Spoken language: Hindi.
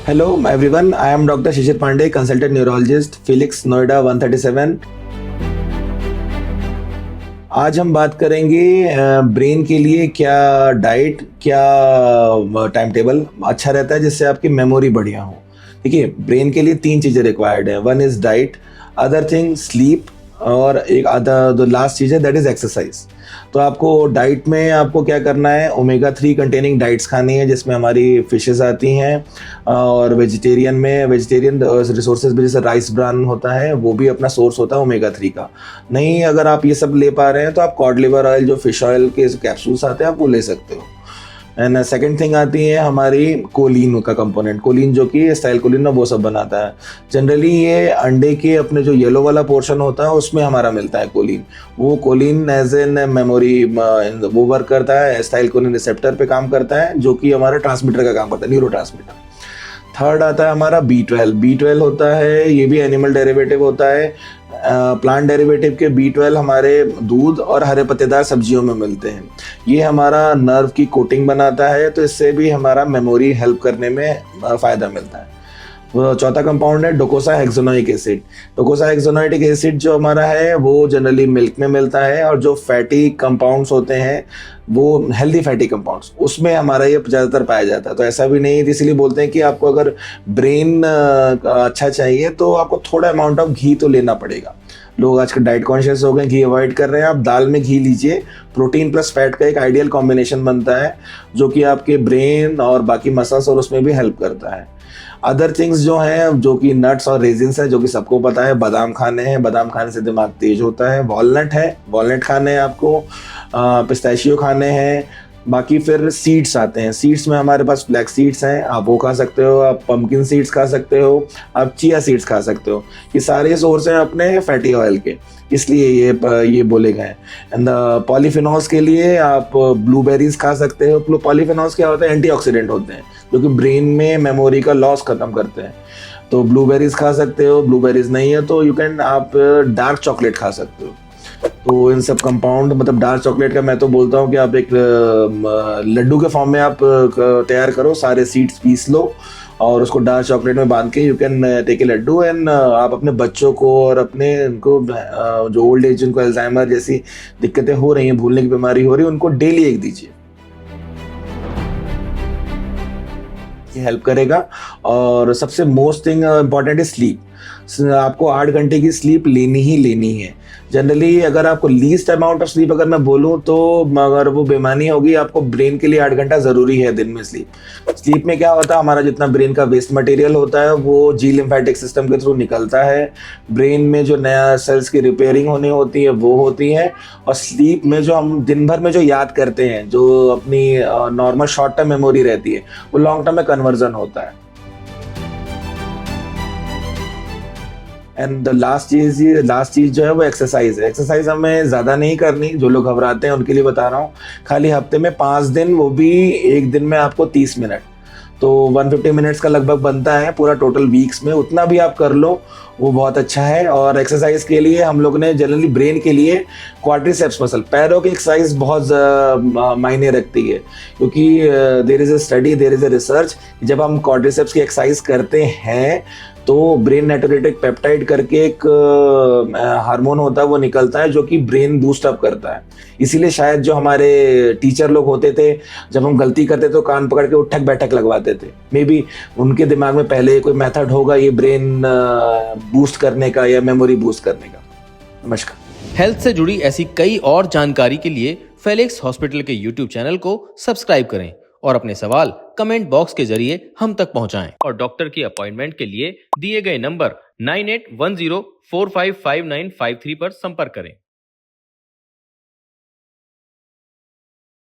Hello everyone, I am Dr. Shishir Pandey, consultant neurologist, Felix Noida 137। आज हम बात करेंगे ब्रेन के लिए क्या डाइट, क्या टाइम टेबल अच्छा रहता है जिससे आपकी मेमोरी बढ़िया हो। देखिए, ब्रेन के लिए 3 चीज़ें रिक्वायर्ड है। One is diet, other thing sleep, और एक अदर जो लास्ट चीज़ है दैट इज़ एक्सरसाइज। तो आपको डाइट में आपको क्या करना है, ओमेगा 3 कंटेनिंग डाइट्स खानी है जिसमें हमारी फिशेस आती हैं, और वेजिटेरियन रिसोर्सेज भी, जैसे राइस ब्रान होता है वो भी अपना सोर्स होता है ओमेगा 3 का। नहीं अगर आप ये सब ले पा रहे हैं तो आप कॉड लिवर ऑयल, जो फिश ऑयल के कैप्सूल्स आते हैं, आप वो ले सकते हो। एंड सेकंड थिंग आती है हमारी कोलिन का कंपोनेंट। कोलिन जो कि स्टाइल कोलिन वो सब बनाता है। जनरली ये अंडे के अपने जो येलो वाला पोर्शन होता है उसमें हमारा मिलता है कोलिन। वो कोलिन एज एन मेमोरी वो वर्क करता है, स्टाइल कोलिन रिसेप्टर पे काम करता है, जो कि हमारा ट्रांसमीटर का काम करता है, न्यूरो ट्रांसमीटर। थर्ड आता है हमारा B12। B12 होता है, ये भी एनिमल डेरिवेटिव होता है। प्लांट डेरिवेटिव के B12 हमारे दूध और हरे पत्तेदार सब्जियों में मिलते हैं। ये हमारा नर्व की कोटिंग बनाता है, तो इससे भी हमारा मेमोरी हेल्प करने में फ़ायदा मिलता है। वो चौथा कंपाउंड है डोकोसा हेक्सोनोइक एसिड। डोकोसा हेक्सोनोइक एसिड जो हमारा है वो जनरली मिल्क में मिलता है, और जो फैटी कंपाउंड्स होते हैं वो हेल्दी फैटी कंपाउंड्स, उसमें हमारा ये ज़्यादातर पाया जाता है। तो ऐसा भी नहीं है, इसलिए बोलते हैं कि आपको अगर ब्रेन अच्छा चाहिए तो आपको थोड़ा अमाउंट ऑफ घी तो लेना पड़ेगा। लोग आजकल डाइट कॉन्शियस हो गए, घी अवॉइड कर रहे हैं। आप दाल में घी लीजिए, प्रोटीन प्लस फैट का एक आइडियल कॉम्बिनेशन बनता है जो कि आपके ब्रेन और बाकी मसल्स और उसमें भी हेल्प करता है। अदर थिंग्स जो हैं, जो कि नट्स और रेजिन्स हैं, जो कि सबको पता है, बादाम खाने हैं, बादाम खाने से दिमाग तेज होता है। वॉलनट है, वॉलनट खाने हैं आपको। पिस्ताशियो खाने हैं। बाकी फिर सीड्स आते हैं। सीड्स में हमारे पास फ्लैक्स सीड्स हैं, आप वो खा सकते हो, आप पम्पकिन सीड्स खा सकते हो, आप चिया सीड्स खा सकते हो। ये सारे सोर्स हैं अपने फैटी ऑयल के, इसलिए ये बोले गए हैं। एंड पॉलीफिनॉल्स के लिए आप ब्लूबेरीज खा सकते हो। पॉलीफिनॉल्स क्या होते हैं, एंटीऑक्सीडेंट होते हैं जो कि ब्रेन में मेमोरी का लॉस खत्म करते हैं। तो ब्लूबेरीज खा सकते हो। ब्लूबेरीज नहीं है तो आप डार्क चॉकलेट खा सकते हो। तो इन सब कंपाउंड, मतलब डार्क चॉकलेट का मैं तो बोलता हूँ कि आप एक लड्डू के फॉर्म में आप तैयार करो, सारे सीड्स पीस लो और उसको डार्क चॉकलेट में बांध के you can take a laddu. And आप अपने बच्चों को और अपने उनको जो ओल्ड एज, जिनको अल्जाइमर जैसी दिक्कतें हो रही हैं, भूलने की बीमारी हो रही है, उनको डेली एक दीजिए, हेल्प करेगा। और सबसे मोस्ट थिंग इम्पॉर्टेंट है स्लीप। आपको 8 घंटे की स्लीप लेनी ही लेनी है। जनरली अगर आपको लीस्ट अमाउंट ऑफ स्लीप अगर मैं बोलूँ तो अगर वो बेमानी होगी, आपको ब्रेन के लिए 8 घंटा ज़रूरी है दिन में स्लीप। स्लीप में क्या होता है, हमारा जितना ब्रेन का वेस्ट मटेरियल होता है वो जी लिम्फेटिक सिस्टम के थ्रू निकलता है। ब्रेन में जो नया सेल्स की रिपेयरिंग होनी होती है वो होती है। और स्लीप में जो हम दिन भर में जो याद करते हैं, जो अपनी नॉर्मल शॉर्ट टर्म मेमोरी रहती है, वो लॉन्ग टर्म में कन्वर्जन होता है। एंड द लास्ट चीज़ जो है वो एक्सरसाइज है। एक्सरसाइज हमें ज़्यादा नहीं करनी, जो लोग घबराते हैं उनके लिए बता रहा हूँ। खाली हफ्ते में 5 दिन, वो भी एक दिन में आपको 30 मिनट, तो 150 मिनट्स का लगभग बनता है पूरा टोटल वीक्स में। उतना भी आप कर लो वो बहुत अच्छा है। और एक्सरसाइज के लिए हम लोग ने जनरली ब्रेन के लिए क्वाड्रिसेप्स मसल, पैरों की एक्सरसाइज बहुत मायने रखती है, क्योंकि there is a study, there is a research. जब हम क्वाड्रिसेप्स की एक्सरसाइज करते हैं तो ब्रेन नेटोरेटिक पेप्टाइड करके एक हार्मोन होता है, वो निकलता है जो कि ब्रेन बूस्ट अप करता है। इसीलिए शायद जो हमारे टीचर लोग होते थे, जब हम गलती करते तो कान पकड़ के उठक बैठक लगवाते थे। मे बी उनके दिमाग में पहले कोई मेथड होगा ये ब्रेन बूस्ट करने का या मेमोरी बूस्ट करने का। नमस्कार। हेल्थ से जुड़ी ऐसी कई और जानकारी के लिए फेलिक्स हॉस्पिटल के YouTube चैनल को सब्सक्राइब करें और अपने सवाल कमेंट बॉक्स के जरिए हम तक पहुंचाएं। और डॉक्टर की अपॉइंटमेंट के लिए दिए गए नंबर 9810455953 पर संपर्क करें।